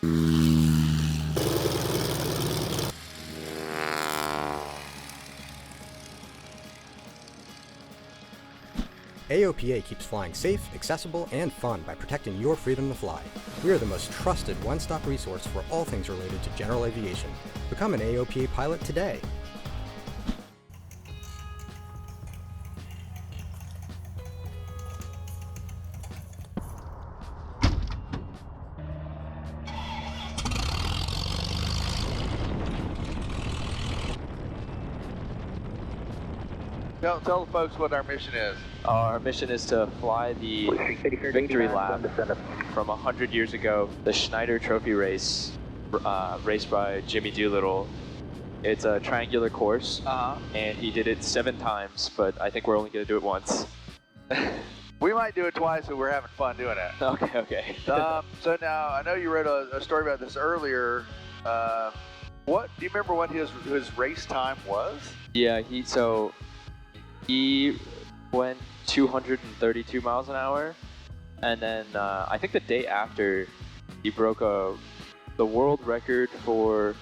AOPA keeps flying safe, accessible, and fun by protecting your freedom to fly. We are the most trusted one-stop resource for all things related to general aviation. Become an AOPA pilot today. Tell the folks what our mission is. Our mission is to fly the victory lap from 100 years ago, the Schneider Trophy Race, raced by Jimmy Doolittle. It's a triangular course, and he did it 7 times, but I think we're only going to do it once. We might do it twice, but we're having fun doing it. Okay. So now, I know you read a story about this earlier. Do you remember what his race time was? Yeah, he went 232 miles an hour, and then I think the day after he broke the world record for,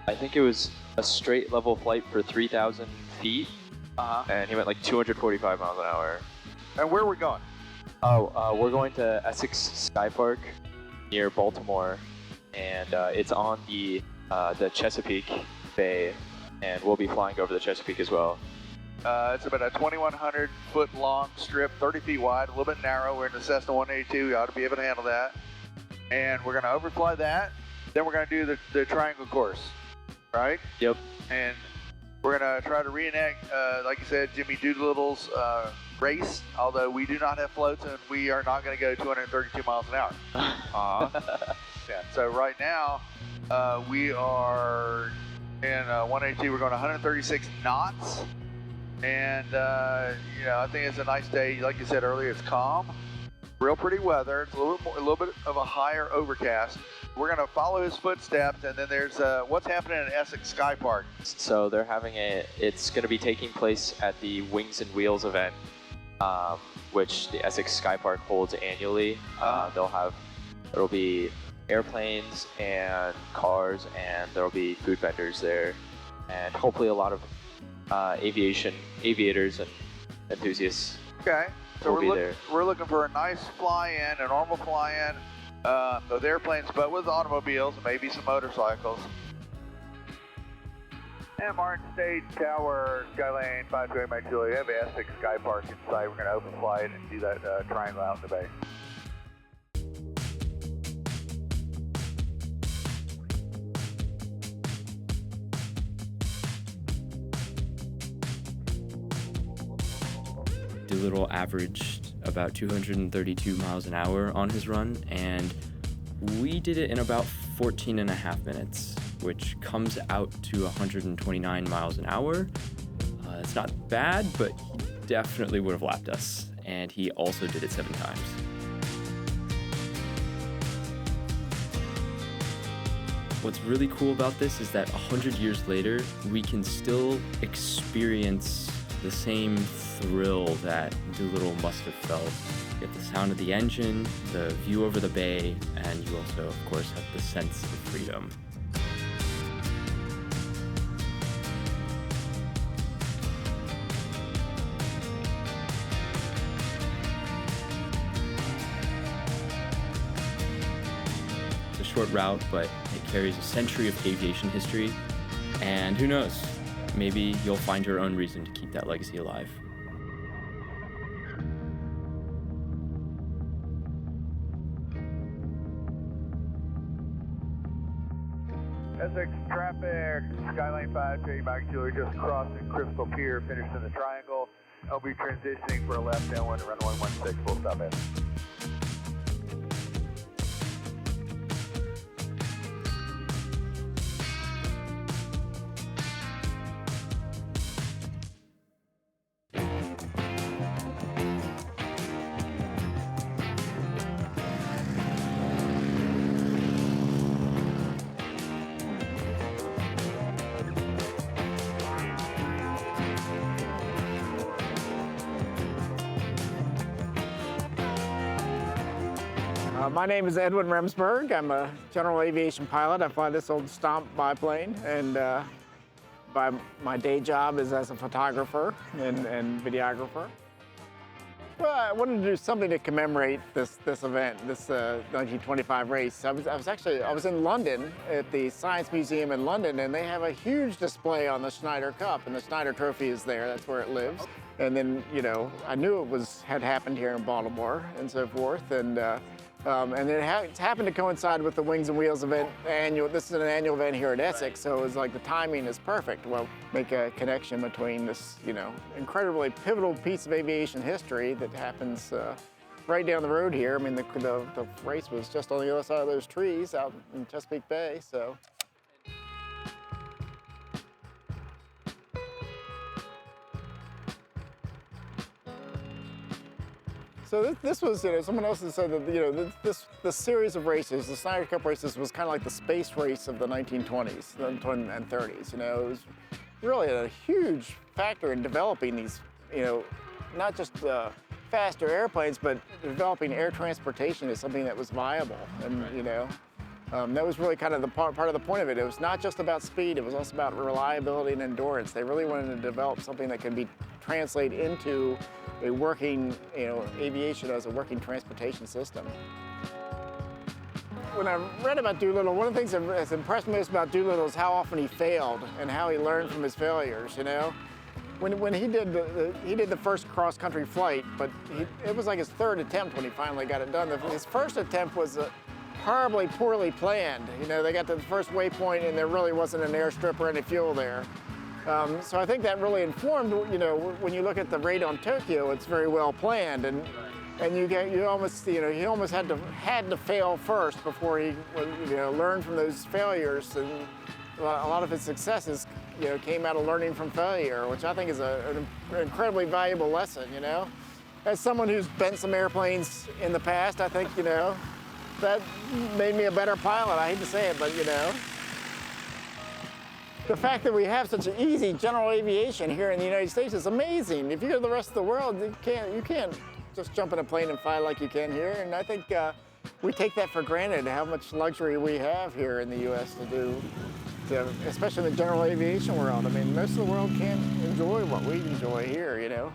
I think it was a straight level flight for 3,000 feet, and he went like 245 miles an hour. And where are we going? We're going to Essex Sky Park near Baltimore, and it's on the Chesapeake Bay, and we'll be flying over the Chesapeake as well. It's about a 2,100 foot long strip, 30 feet wide, a little bit narrow. We're in the Cessna 182. You ought to be able to handle that. And we're going to overfly that. Then we're going to do the triangle course, right? Yep. And we're going to try to reenact, like you said, Jimmy Doolittle's race. Although we do not have floats, and we are not going to go 232 miles an hour. Yeah. So right now, we are in 182. We're going 136 knots. And, I think it's a nice day. Like you said earlier, it's calm, real pretty weather. It's a little bit of a higher overcast. We're going to follow his footsteps, and then there's what's happening at Essex Sky Park. So they're having it's going to be taking place at the Wings and Wheels event, which the Essex Sky Park holds annually. There'll be airplanes and cars, and there'll be food vendors there, and hopefully a lot of aviators and enthusiasts. Okay, so we're looking for a nice fly-in, a normal fly-in with airplanes, but with automobiles, maybe some motorcycles. And Martin State Tower, Skylane 528 Mike Julie, we have Essex Sky Park in sight. We're going to open flight and do that triangle out in the bay. Doolittle averaged about 232 miles an hour on his run, and we did it in about 14 and a half minutes, which comes out to 129 miles an hour. It's not bad, but he definitely would have lapped us, and he also did it 7 times. What's really cool about this is that 100 years later, we can still experience the same thrill that Doolittle must have felt. You get the sound of the engine, the view over the bay, and you also, of course, have the sense of freedom. It's a short route, but it carries a century of aviation history, and who knows, maybe you'll find your own reason to keep that legacy alive. Essex traffic, Skylane 528 Mike Julie, just crossing Crystal Pier, finished in the triangle. I'll be transitioning for a left downwind to runway 16, full stop in. My name is Edwin Remsburg. I'm a general aviation pilot. I fly this old Stomp biplane, and my day job is as a photographer and videographer. Well, I wanted to do something to commemorate this event, this 1925 race. I was in London at the Science Museum in London, and they have a huge display on the Schneider Cup, and the Schneider Trophy is there. That's where it lives. And then, you know, I knew had happened here in Baltimore and so forth, and it's happened to coincide with the Wings and Wheels event This is an annual event here at Essex, so it was like the timing is perfect. Well, make a connection between this, you know, incredibly pivotal piece of aviation history that happens right down the road here. I mean, the race was just on the other side of those trees out in Chesapeake Bay, so. So this was, you know, someone else has said that, you know, this series of races, the Schneider Cup races, was kind of like the space race of the 1920s and 30s. You know, it was really a huge factor in developing these, you know, not just faster airplanes, but developing air transportation as something that was viable. And you know, that was really kind of the part of the point of it. It was not just about speed; it was also about reliability and endurance. They really wanted to develop something that can be translated into a working, you know, aviation as a working transportation system. When I read about Doolittle, one of the things that has impressed me most about Doolittle is how often he failed and how he learned from his failures. You know, when he did the first cross-country flight, but it was like his third attempt when he finally got it done. His first attempt was horribly poorly planned. You know, they got to the first waypoint and there really wasn't an airstrip or any fuel there. So I think that really informed, you know, when you look at the raid on Tokyo, it's very well planned, and you almost, you know, he almost had to fail first before he, you know, learned from those failures, and a lot of his successes, you know, came out of learning from failure, which I think is an incredibly valuable lesson. You know, as someone who's bent some airplanes in the past, I think, you know, that made me a better pilot. I hate to say it, but you know. The fact that we have such an easy general aviation here in the United States is amazing. If you go to the rest of the world, you can't just jump in a plane and fly like you can here. And I think we take that for granted, how much luxury we have here in the U.S. especially in the general aviation world. I mean, most of the world can't enjoy what we enjoy here, you know.